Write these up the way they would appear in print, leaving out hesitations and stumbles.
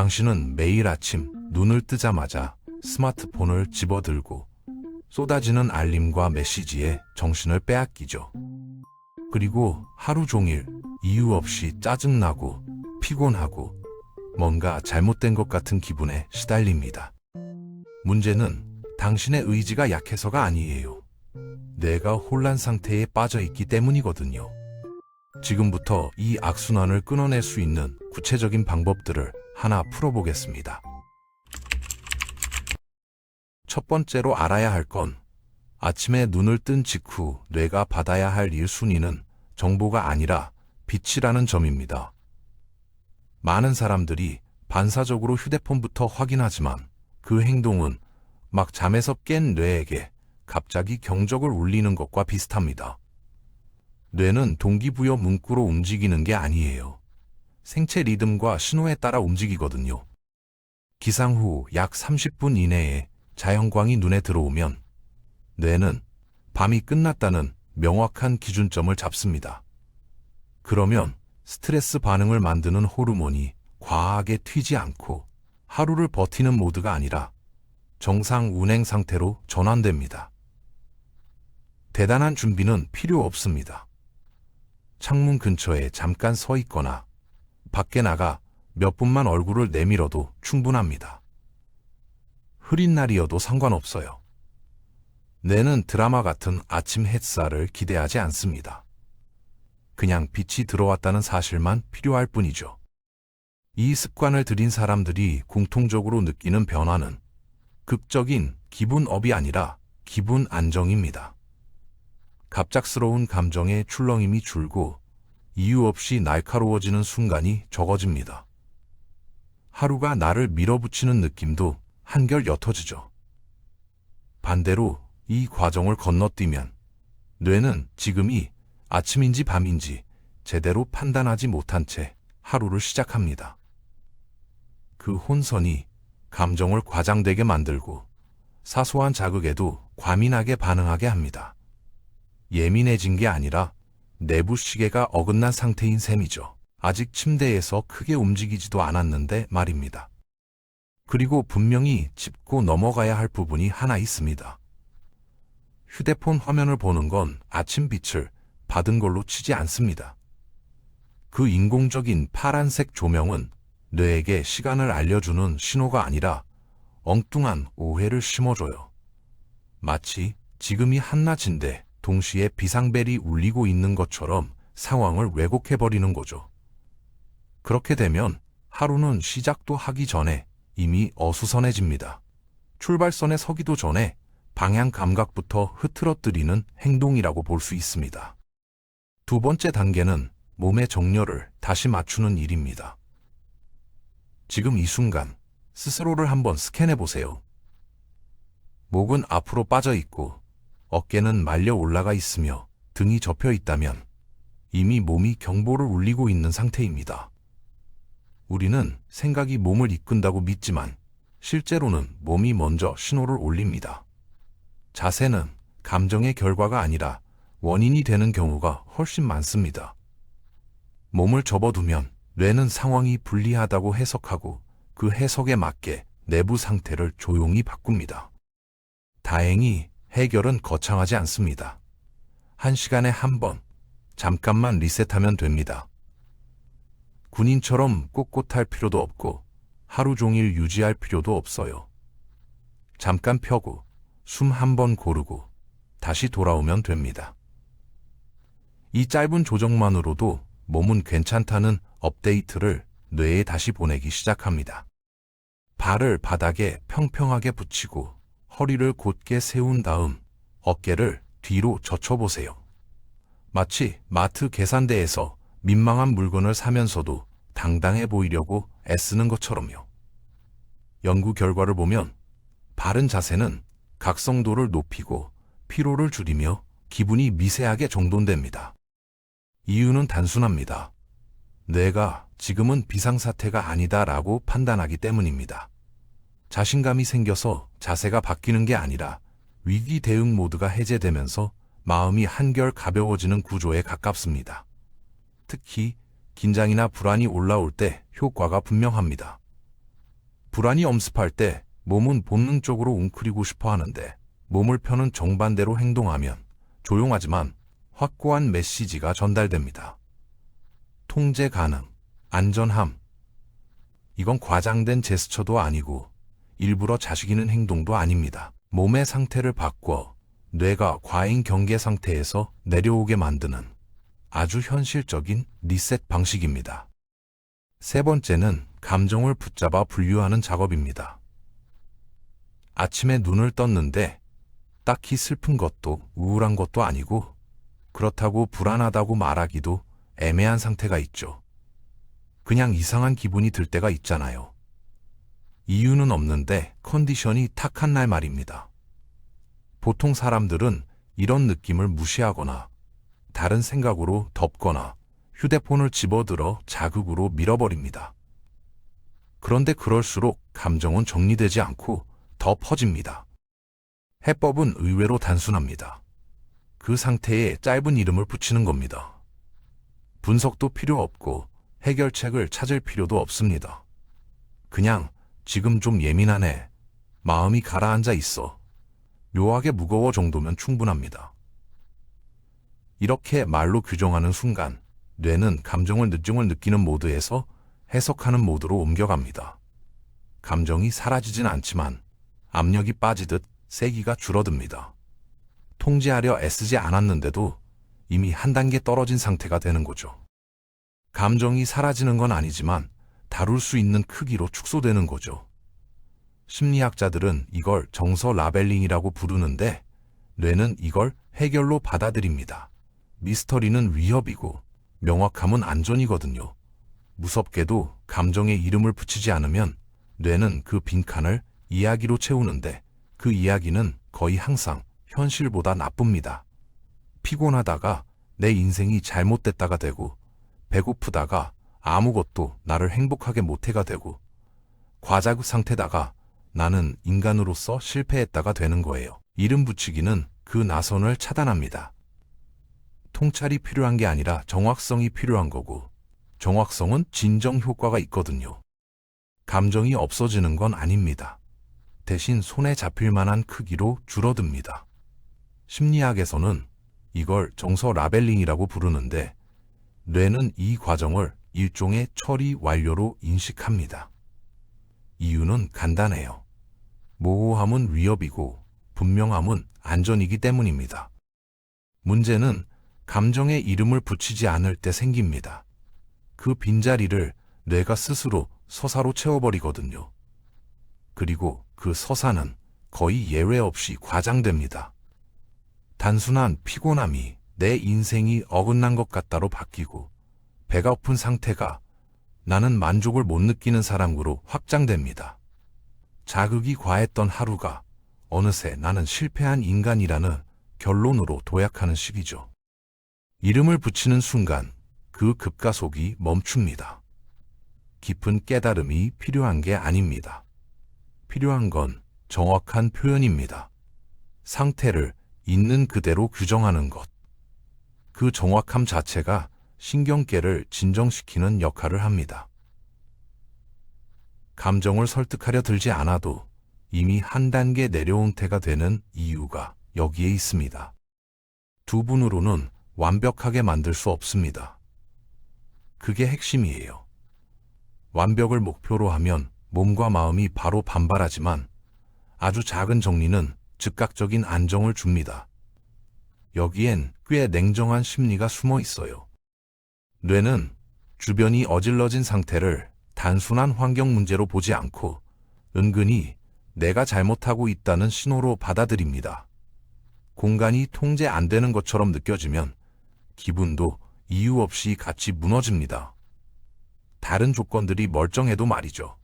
당신은 매일 아침 눈을 뜨자마자 스마트폰을 집어들고 쏟아지는 알림과 메시지에 정신을 빼앗기죠. 그리고 하루 종일 이유 없이 짜증나고 피곤하고 뭔가 잘못된 것 같은 기분에 시달립니다. 문제는 당신의 의지가 약해서가 아니에요. 뇌가 혼란 상태에 빠져 있기 때문이거든요. 지금부터 이 악순환을 끊어낼 수 있는 구체적인 방법들을 하나 풀어보겠습니다. 첫 번째로 알아야 할 건 아침에 눈을 뜬 직후 뇌가 받아야 할 1순위는 정보가 아니라 빛이라는 점입니다. 많은 사람들이 반사적으로 휴대폰부터 확인하지만 그 행동은 막 잠에서 깬 뇌에게 갑자기 경적을 울리는 것과 비슷합니다. 뇌는 동기부여 문구로 움직이는 게 아니에요. 생체 리듬과 신호에 따라 움직이거든요. 기상 후 약 30분 이내에 자연광이 눈에 들어오면 뇌는 밤이 끝났다는 명확한 기준점을 잡습니다. 그러면 스트레스 반응을 만드는 호르몬이 과하게 튀지 않고 하루를 버티는 모드가 아니라 정상 운행 상태로 전환됩니다. 대단한 준비는 필요 없습니다. 창문 근처에 잠깐 서 있거나 밖에 나가 몇 분만 얼굴을 내밀어도 충분합니다. 흐린 날이어도 상관없어요. 뇌는 드라마 같은 아침 햇살을 기대하지 않습니다. 그냥 빛이 들어왔다는 사실만 필요할 뿐이죠. 이 습관을 들인 사람들이 공통적으로 느끼는 변화는 극적인 기분업이 아니라 기분 안정입니다. 갑작스러운 감정의 출렁임이 줄고 이유 없이 날카로워지는 순간이 적어집니다. 하루가 나를 밀어붙이는 느낌도 한결 옅어지죠. 반대로 이 과정을 건너뛰면 뇌는 지금이 아침인지 밤인지 제대로 판단하지 못한 채 하루를 시작합니다. 그 혼선이 감정을 과장되게 만들고 사소한 자극에도 과민하게 반응하게 합니다. 예민해진 게 아니라 내부 시계가 어긋난 상태인 셈이죠. 아직 침대에서 크게 움직이지도 않았는데 말입니다. 그리고 분명히 짚고 넘어가야 할 부분이 하나 있습니다. 휴대폰 화면을 보는 건 아침 빛을 받은 걸로 치지 않습니다. 그 인공적인 파란색 조명은 뇌에게 시간을 알려주는 신호가 아니라 엉뚱한 오해를 심어줘요. 마치 지금이 한낮인데 동시에 비상벨이 울리고 있는 것처럼 상황을 왜곡해버리는 거죠. 그렇게 되면 하루는 시작도 하기 전에 이미 어수선해집니다. 출발선에 서기도 전에 방향 감각부터 흐트러뜨리는 행동이라고 볼 수 있습니다. 두 번째 단계는 몸의 정렬을 다시 맞추는 일입니다. 지금 이 순간 스스로를 한번 스캔해 보세요. 목은 앞으로 빠져 있고 어깨는 말려 올라가 있으며 등이 접혀 있다면 이미 몸이 경보를 울리고 있는 상태입니다. 우리는 생각이 몸을 이끈다고 믿지만 실제로는 몸이 먼저 신호를 올립니다. 자세는 감정의 결과가 아니라 원인이 되는 경우가 훨씬 많습니다. 몸을 접어두면 뇌는 상황이 불리하다고 해석하고 그 해석에 맞게 내부 상태를 조용히 바꿉니다. 다행히 해결은 거창하지 않습니다. 1시간에 한 번, 잠깐만 리셋하면 됩니다. 군인처럼 꼿꼿할 필요도 없고 하루 종일 유지할 필요도 없어요. 잠깐 펴고 숨 한 번 고르고 다시 돌아오면 됩니다. 이 짧은 조정만으로도 몸은 괜찮다는 업데이트를 뇌에 다시 보내기 시작합니다. 발을 바닥에 평평하게 붙이고 허리를 곧게 세운 다음 어깨를 뒤로 젖혀보세요. 마치 마트 계산대에서 민망한 물건을 사면서도 당당해 보이려고 애쓰는 것처럼요. 연구 결과를 보면 바른 자세는 각성도를 높이고 피로를 줄이며 기분이 미세하게 정돈됩니다. 이유는 단순합니다. 뇌가 지금은 비상사태가 아니다라고 판단하기 때문입니다. 자신감이 생겨서 자세가 바뀌는 게 아니라 위기 대응 모드가 해제되면서 마음이 한결 가벼워지는 구조에 가깝습니다. 특히 긴장이나 불안이 올라올 때 효과가 분명합니다. 불안이 엄습할 때 몸은 본능적으로 웅크리고 싶어 하는데 몸을 펴는 정반대로 행동하면 조용하지만 확고한 메시지가 전달됩니다. 통제 가능, 안전함. 이건 과장된 제스처도 아니고 일부러 자식이는 행동도 아닙니다. 몸의 상태를 바꿔 뇌가 과잉 경계 상태에서 내려오게 만드는 아주 현실적인 리셋 방식입니다. 세 번째는 감정을 붙잡아 분류하는 작업입니다. 아침에 눈을 떴는데 딱히 슬픈 것도 우울한 것도 아니고 그렇다고 불안하다고 말하기도 애매한 상태가 있죠. 그냥 이상한 기분이 들 때가 있잖아요. 이유는 없는데 컨디션이 탁한 날 말입니다. 보통 사람들은 이런 느낌을 무시하거나 다른 생각으로 덮거나 휴대폰을 집어들어 자극으로 밀어버립니다. 그런데 그럴수록 감정은 정리되지 않고 더 퍼집니다. 해법은 의외로 단순합니다. 그 상태에 짧은 이름을 붙이는 겁니다. 분석도 필요 없고 해결책을 찾을 필요도 없습니다. 그냥 지금 좀 예민하네. 마음이 가라앉아 있어. 묘하게 무거워 정도면 충분합니다. 이렇게 말로 규정하는 순간 뇌는 감정을 느끼는 모드에서 해석하는 모드로 옮겨갑니다. 감정이 사라지진 않지만 압력이 빠지듯 세기가 줄어듭니다. 통제하려 애쓰지 않았는데도 이미 한 단계 떨어진 상태가 되는 거죠. 감정이 사라지는 건 아니지만 다룰 수 있는 크기로 축소되는 거죠. 심리학자들은 이걸 정서 라벨링이라고 부르는데 뇌는 이걸 해결로 받아들입니다. 미스터리는 위협이고 명확함은 안전이거든요. 무섭게도 감정에 이름을 붙이지 않으면 뇌는 그 빈칸을 이야기로 채우는데 그 이야기는 거의 항상 현실보다 나쁩니다. 피곤하다가 내 인생이 잘못됐다가 되고 배고프다가 아무것도 나를 행복하게 못해가 되고 과자극 상태다가 나는 인간으로서 실패했다가 되는 거예요. 이름 붙이기는 그 나선을 차단합니다. 통찰이 필요한 게 아니라 정확성이 필요한 거고 정확성은 진정 효과가 있거든요. 감정이 없어지는 건 아닙니다. 대신 손에 잡힐 만한 크기로 줄어듭니다. 심리학에서는 이걸 정서 라벨링이라고 부르는데 뇌는 이 과정을 일종의 처리 완료로 인식합니다. 이유는 간단해요. 모호함은 위협이고 분명함은 안전이기 때문입니다. 문제는 감정에 이름을 붙이지 않을 때 생깁니다. 그 빈자리를 뇌가 스스로 서사로 채워버리거든요. 그리고 그 서사는 거의 예외 없이 과장됩니다. 단순한 피곤함이 내 인생이 어긋난 것 같다로 바뀌고 배가 고픈 상태가 나는 만족을 못 느끼는 사람으로 확장됩니다. 자극이 과했던 하루가 어느새 나는 실패한 인간이라는 결론으로 도약하는 시기죠. 이름을 붙이는 순간 그 급가속이 멈춥니다. 깊은 깨달음이 필요한 게 아닙니다. 필요한 건 정확한 표현입니다. 상태를 있는 그대로 규정하는 것. 그 정확함 자체가 신경계를 진정시키는 역할을 합니다. 감정을 설득하려 들지 않아도 이미 한 단계 내려온 태가 되는 이유가 여기에 있습니다. 두 분으로는 완벽하게 만들 수 없습니다. 그게 핵심이에요. 완벽을 목표로 하면 몸과 마음이 바로 반발하지만 아주 작은 정리는 즉각적인 안정을 줍니다. 여기엔 꽤 냉정한 심리가 숨어 있어요. 뇌는 주변이 어질러진 상태를 단순한 환경 문제로 보지 않고 은근히 내가 잘못하고 있다는 신호로 받아들입니다. 공간이 통제 안 되는 것처럼 느껴지면 기분도 이유 없이 같이 무너집니다. 다른 조건들이 멀쩡해도 말이죠.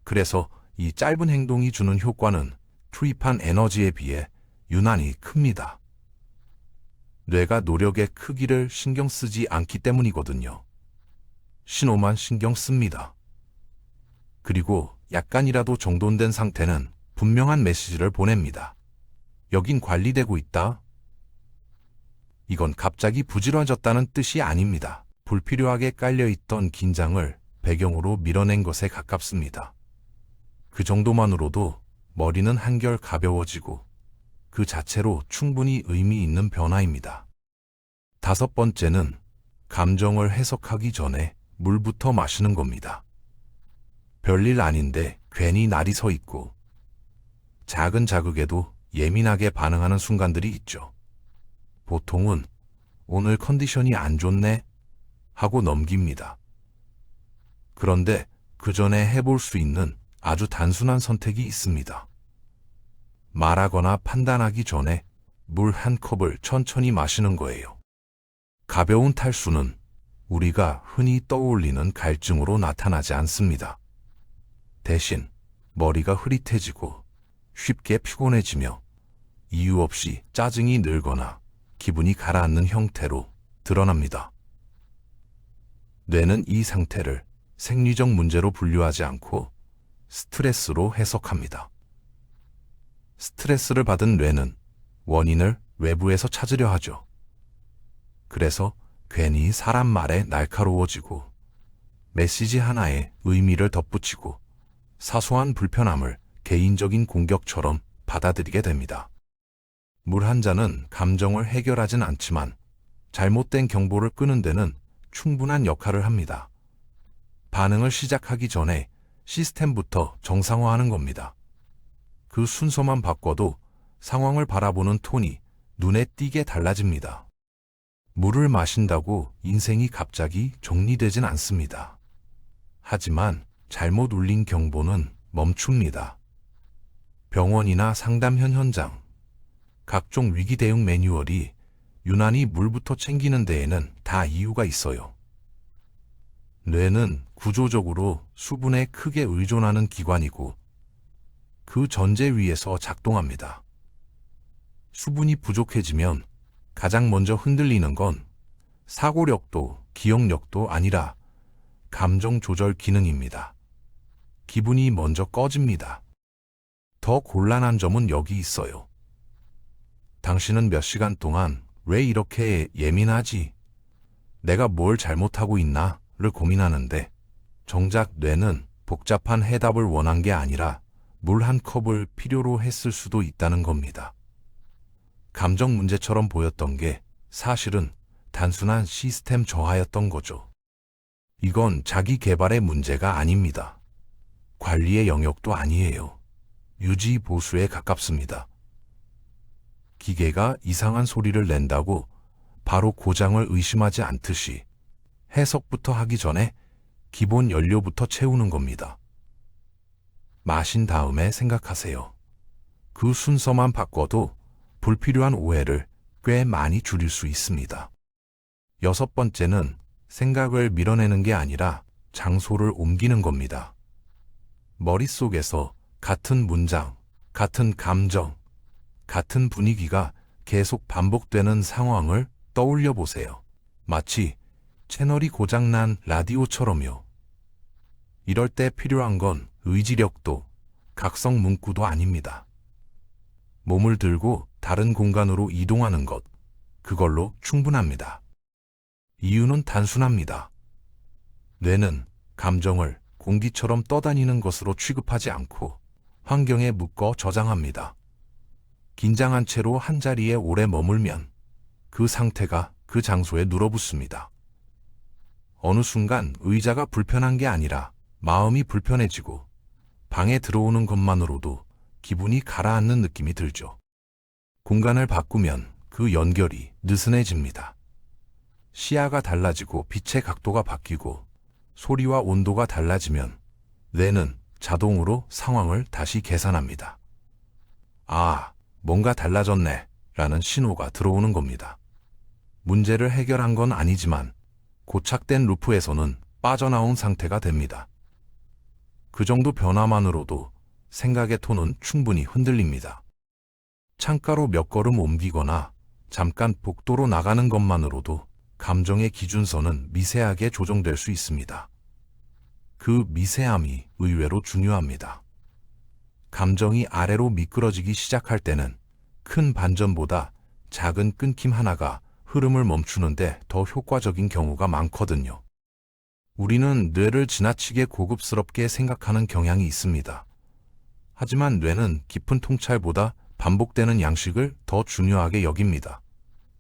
그래서 이 짧은 행동이 주는 효과는 투입한 에너지에 비해 유난히 큽니다. 뇌가 노력의 크기를 신경 쓰지 않기 때문이거든요. 신호만 신경 씁니다. 그리고 약간이라도 정돈된 상태는 분명한 메시지를 보냅니다. 여긴 관리되고 있다. 이건 갑자기 부지런해졌다는 뜻이 아닙니다. 불필요하게 깔려있던 긴장을 배경으로 밀어낸 것에 가깝습니다. 그 정도만으로도 머리는 한결 가벼워지고 그 자체로 충분히 의미 있는 변화입니다. 다섯 번째는 감정을 해석하기 전에 물부터 마시는 겁니다. 별일 아닌데 괜히 날이 서 있고 작은 자극에도 예민하게 반응하는 순간들이 있죠. 보통은 오늘 컨디션이 안 좋네 하고 넘깁니다. 그런데 그 전에 해볼 수 있는 아주 단순한 선택이 있습니다. 말하거나 판단하기 전에 물 한 컵을 천천히 마시는 거예요. 가벼운 탈수는 우리가 흔히 떠올리는 갈증으로 나타나지 않습니다. 대신 머리가 흐릿해지고 쉽게 피곤해지며 이유 없이 짜증이 늘거나 기분이 가라앉는 형태로 드러납니다. 뇌는 이 상태를 생리적 문제로 분류하지 않고 스트레스로 해석합니다. 스트레스를 받은 뇌는 원인을 외부에서 찾으려 하죠. 그래서 괜히 사람 말에 날카로워지고 메시지 하나에 의미를 덧붙이고 사소한 불편함을 개인적인 공격처럼 받아들이게 됩니다. 물 한 잔은 감정을 해결하진 않지만 잘못된 경보를 끄는 데는 충분한 역할을 합니다. 반응을 시작하기 전에 시스템부터 정상화하는 겁니다. 그 순서만 바꿔도 상황을 바라보는 톤이 눈에 띄게 달라집니다. 물을 마신다고 인생이 갑자기 정리되진 않습니다. 하지만 잘못 울린 경보는 멈춥니다. 병원이나 상담현 현장, 각종 위기 대응 매뉴얼이 유난히 물부터 챙기는 데에는 다 이유가 있어요. 뇌는 구조적으로 수분에 크게 의존하는 기관이고 그 전제 위에서 작동합니다. 수분이 부족해지면 가장 먼저 흔들리는 건 사고력도 기억력도 아니라 감정 조절 기능입니다. 기분이 먼저 꺼집니다. 더 곤란한 점은 여기 있어요. 당신은 몇 시간 동안 왜 이렇게 예민하지? 내가 뭘 잘못하고 있나? 를 고민하는데 정작 뇌는 복잡한 해답을 원한 게 아니라 물 한 컵을 필요로 했을 수도 있다는 겁니다. 감정 문제처럼 보였던 게 사실은 단순한 시스템 저하였던 거죠. 이건 자기 개발의 문제가 아닙니다. 관리의 영역도 아니에요. 유지 보수에 가깝습니다. 기계가 이상한 소리를 낸다고 바로 고장을 의심하지 않듯이 해석부터 하기 전에 기본 연료부터 채우는 겁니다. 마신 다음에 생각하세요. 그 순서만 바꿔도 불필요한 오해를 꽤 많이 줄일 수 있습니다. 여섯 번째는 생각을 밀어내는 게 아니라 장소를 옮기는 겁니다. 머릿속에서 같은 문장, 같은 감정, 같은 분위기가 계속 반복되는 상황을 떠올려 보세요. 마치 채널이 고장난 라디오처럼요. 이럴 때 필요한 건 의지력도 각성 문구도 아닙니다. 몸을 들고 다른 공간으로 이동하는 것, 그걸로 충분합니다. 이유는 단순합니다. 뇌는 감정을 공기처럼 떠다니는 것으로 취급하지 않고 환경에 묶어 저장합니다. 긴장한 채로 한자리에 오래 머물면 그 상태가 그 장소에 눌어붙습니다. 어느 순간 의자가 불편한 게 아니라 마음이 불편해지고 방에 들어오는 것만으로도 기분이 가라앉는 느낌이 들죠. 공간을 바꾸면 그 연결이 느슨해집니다. 시야가 달라지고 빛의 각도가 바뀌고 소리와 온도가 달라지면 뇌는 자동으로 상황을 다시 계산합니다. 아, 뭔가 달라졌네 라는 신호가 들어오는 겁니다. 문제를 해결한 건 아니지만 고착된 루프에서는 빠져나온 상태가 됩니다. 그 정도 변화만으로도 생각의 톤은 충분히 흔들립니다. 창가로 몇 걸음 옮기거나 잠깐 복도로 나가는 것만으로도 감정의 기준선은 미세하게 조정될 수 있습니다. 그 미세함이 의외로 중요합니다. 감정이 아래로 미끄러지기 시작할 때는 큰 반전보다 작은 끊김 하나가 흐름을 멈추는데 더 효과적인 경우가 많거든요. 우리는 뇌를 지나치게 고급스럽게 생각하는 경향이 있습니다. 하지만 뇌는 깊은 통찰보다 반복되는 양식을 더 중요하게 여깁니다.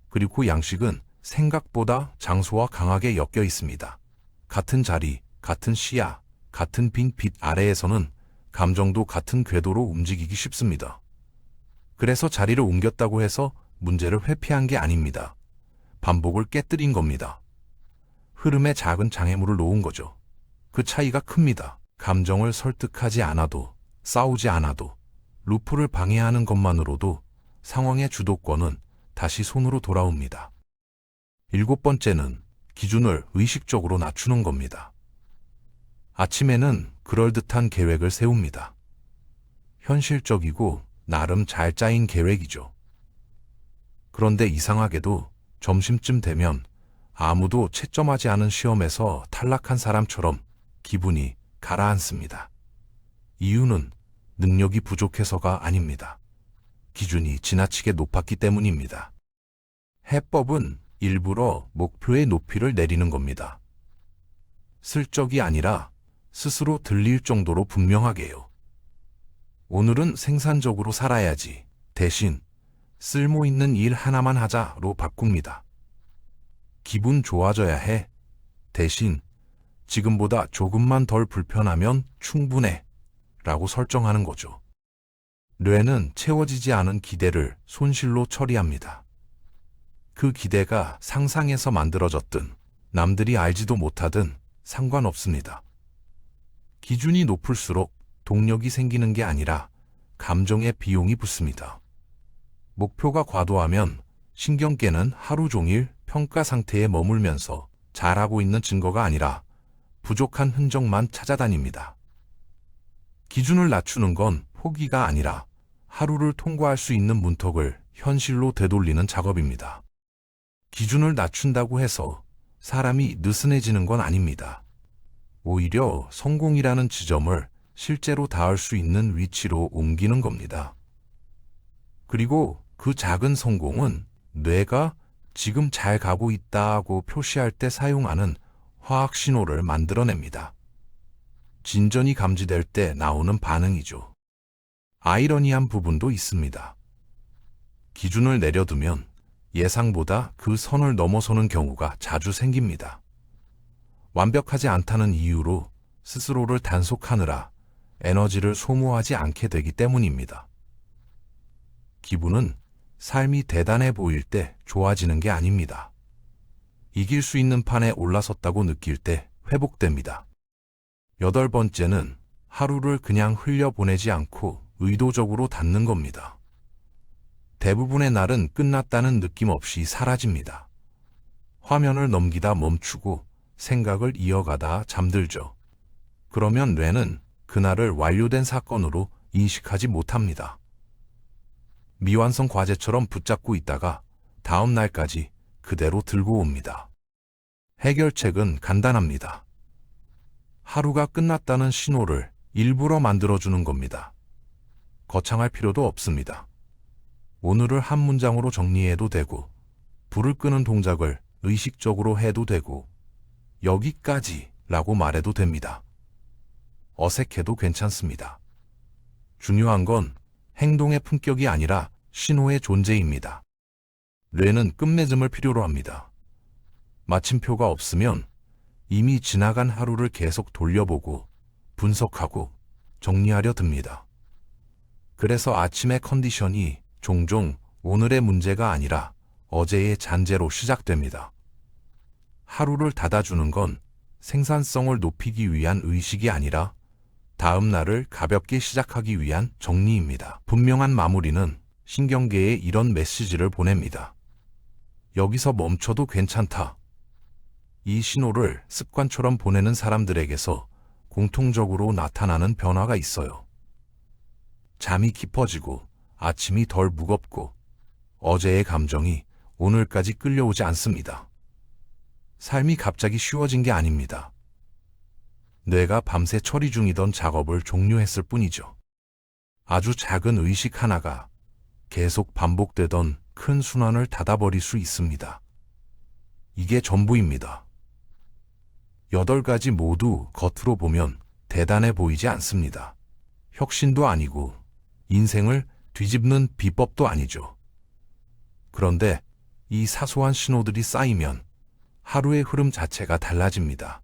그리고 양식은 생각보다 장소와 강하게 엮여 있습니다. 같은 자리, 같은 시야, 같은 빈 빛 아래에서는 감정도 같은 궤도로 움직이기 쉽습니다. 그래서 자리를 옮겼다고 해서 문제를 회피한 게 아닙니다. 반복을 깨뜨린 겁니다. 흐름에 작은 장애물을 놓은 거죠. 그 차이가 큽니다. 감정을 설득하지 않아도, 싸우지 않아도, 루프를 방해하는 것만으로도 상황의 주도권은 다시 손으로 돌아옵니다. 7번째는 기준을 의식적으로 낮추는 겁니다. 아침에는 그럴듯한 계획을 세웁니다. 현실적이고 나름 잘 짜인 계획이죠. 그런데 이상하게도 점심쯤 되면 아무도 채점하지 않은 시험에서 탈락한 사람처럼 기분이 가라앉습니다. 이유는 능력이 부족해서가 아닙니다. 기준이 지나치게 높았기 때문입니다. 해법은 일부러 목표의 높이를 내리는 겁니다. 슬쩍이 아니라 스스로 들릴 정도로 분명하게요. 오늘은 생산적으로 살아야지. 대신 쓸모 있는 일 하나만 하자로 바꿉니다. 기분 좋아져야 해. 대신 지금보다 조금만 덜 불편하면 충분해. 라고 설정하는 거죠. 뇌는 채워지지 않은 기대를 손실로 처리합니다. 그 기대가 상상에서 만들어졌든 남들이 알지도 못하든 상관없습니다. 기준이 높을수록 동력이 생기는 게 아니라 감정의 비용이 붙습니다. 목표가 과도하면 신경계는 하루 종일 평가 상태에 머물면서 잘하고 있는 증거가 아니라 부족한 흔적만 찾아다닙니다. 기준을 낮추는 건 포기가 아니라 하루를 통과할 수 있는 문턱을 현실로 되돌리는 작업입니다. 기준을 낮춘다고 해서 사람이 느슨해지는 건 아닙니다. 오히려 성공이라는 지점을 실제로 닿을 수 있는 위치로 옮기는 겁니다. 그리고 그 작은 성공은 뇌가 지금 잘 가고 있다고 표시할 때 사용하는 화학 신호를 만들어냅니다. 진전이 감지될 때 나오는 반응이죠. 아이러니한 부분도 있습니다. 기준을 내려두면 예상보다 그 선을 넘어서는 경우가 자주 생깁니다. 완벽하지 않다는 이유로 스스로를 단속하느라 에너지를 소모하지 않게 되기 때문입니다. 기분은 삶이 대단해 보일 때 좋아지는 게 아닙니다. 이길 수 있는 판에 올라섰다고 느낄 때 회복됩니다. 8번째는 하루를 그냥 흘려보내지 않고 의도적으로 닫는 겁니다. 대부분의 날은 끝났다는 느낌 없이 사라집니다. 화면을 넘기다 멈추고 생각을 이어가다 잠들죠. 그러면 뇌는 그날을 완료된 사건으로 인식하지 못합니다. 미완성 과제처럼 붙잡고 있다가 다음 날까지 그대로 들고 옵니다. 해결책은 간단합니다. 하루가 끝났다는 신호를 일부러 만들어주는 겁니다. 거창할 필요도 없습니다. 오늘을 한 문장으로 정리해도 되고, 불을 끄는 동작을 의식적으로 해도 되고, 여기까지 라고 말해도 됩니다. 어색해도 괜찮습니다. 중요한 건 행동의 품격이 아니라 신호의 존재입니다. 뇌는 끝맺음을 필요로 합니다. 마침표가 없으면 이미 지나간 하루를 계속 돌려보고 분석하고 정리하려 듭니다. 그래서 아침의 컨디션이 종종 오늘의 문제가 아니라 어제의 잔재로 시작됩니다. 하루를 닫아주는 건 생산성을 높이기 위한 의식이 아니라 다음 날을 가볍게 시작하기 위한 정리입니다. 분명한 마무리는 신경계에 이런 메시지를 보냅니다. 여기서 멈춰도 괜찮다. 이 신호를 습관처럼 보내는 사람들에게서 공통적으로 나타나는 변화가 있어요. 잠이 깊어지고 아침이 덜 무겁고 어제의 감정이 오늘까지 끌려오지 않습니다. 삶이 갑자기 쉬워진 게 아닙니다. 뇌가 밤새 처리 중이던 작업을 종료했을 뿐이죠. 아주 작은 의식 하나가 계속 반복되던 큰 순환을 닫아버릴 수 있습니다. 이게 전부입니다. 8가지 모두 겉으로 보면 대단해 보이지 않습니다. 혁신도 아니고 인생을 뒤집는 비법도 아니죠. 그런데 이 사소한 신호들이 쌓이면 하루의 흐름 자체가 달라집니다.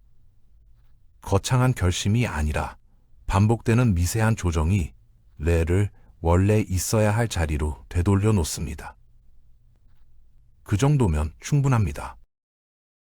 거창한 결심이 아니라 반복되는 미세한 조정이 뇌를 원래 있어야 할 자리로 되돌려 놓습니다. 그 정도면 충분합니다.